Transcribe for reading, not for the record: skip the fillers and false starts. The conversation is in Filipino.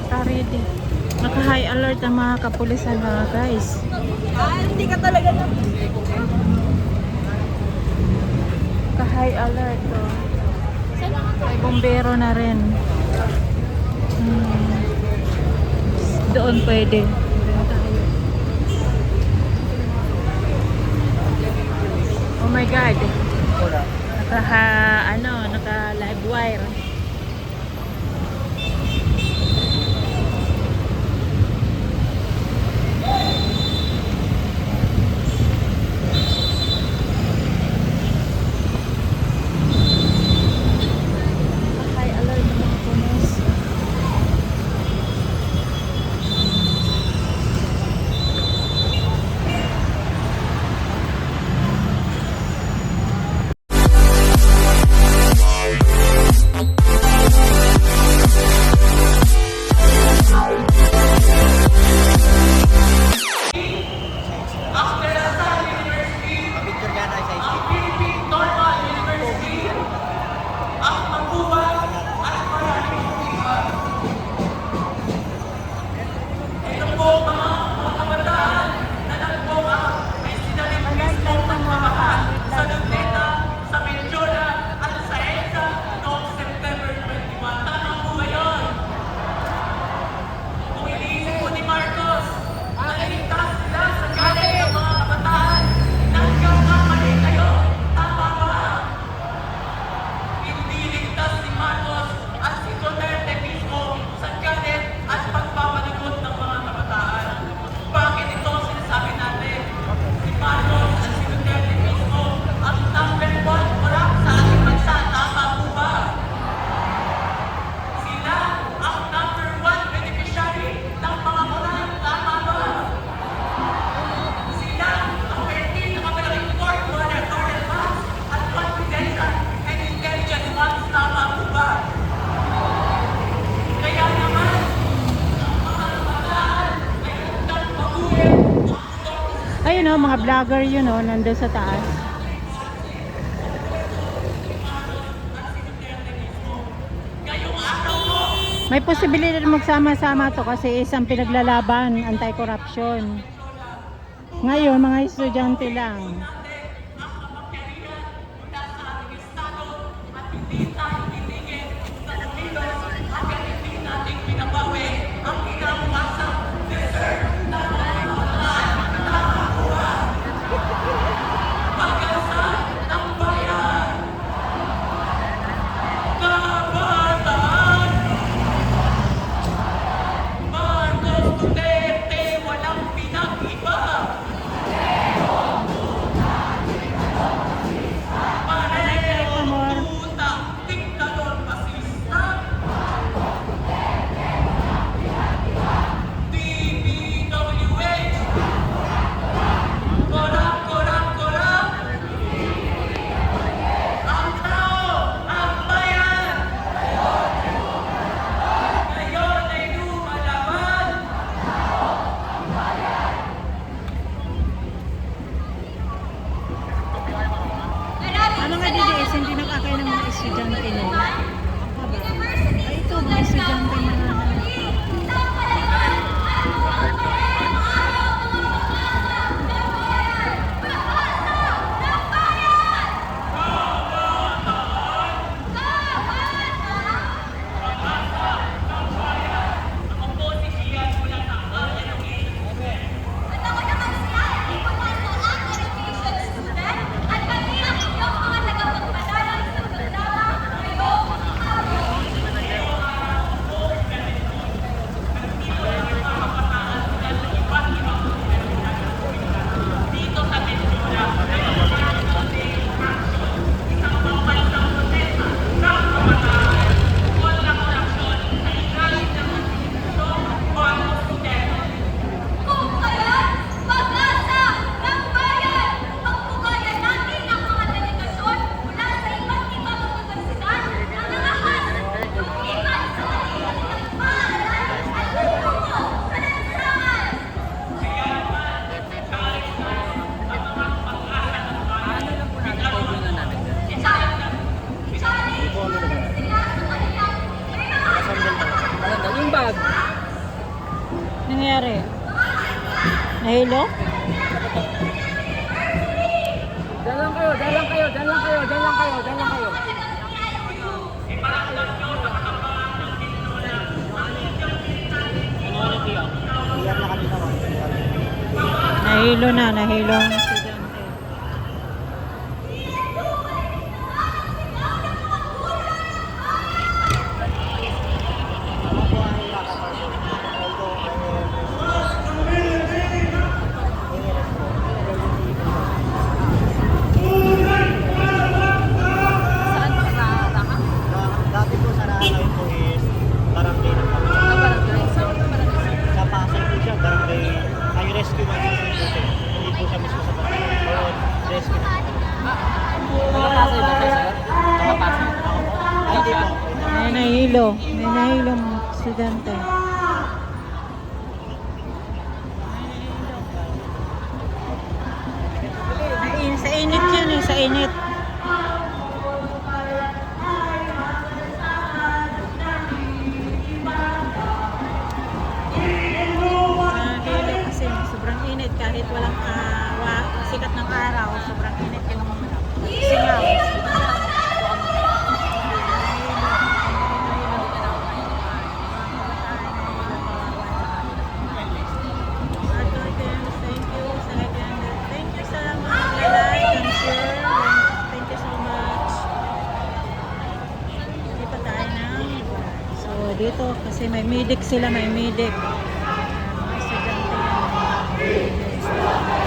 Naka-ready. Naka-high alert ang mga kapulisan mga guys. Hindi ka talaga na. Naka-high alert. Oh. May bombero na rin. Doon pwede. Doon tayo. Oh my God. Naka live wire. Ayun o, mga vlogger yun o, nandun sa taas. May posibilidad magsama-sama to kasi isang pinaglalaban, anti-corruption. Ngayon, mga estudyante lang. Ano nga DDS, hindi nakakaya ng mga estudyante nila. Ay, ito, mga estudyante na Yung bag. nangyari? Nahilo? Diyan lang kayo, diyan lang kayo, diyan lang kayo, diyan lang kayo, diyan lang kayo. Nahilo na, nahilo ang estudyante. Saan ka sa Raka? Dati po sa Ranay po is barangay ng kami. Barangay. Saan ka barangay? Sa Pasay po siya, barangay, ay rescue man po siya. Hindi po siya mismo sa barangay. Pero rescue na po. Nakapasay ba kayo, sir? Nakapasay. Ay, hindi po. May nahilo. May nahilo ang estudyante. Sa init yan eh, sa init. Nahilo kasi sobrang init kahit walang sikat ng araw, sobrang init yung singaw. Thank you sa mga like and share. Thank you so much. Hindi pa tayo na. So, dito kasi may medic sila, may medic. Mga estudyante yan.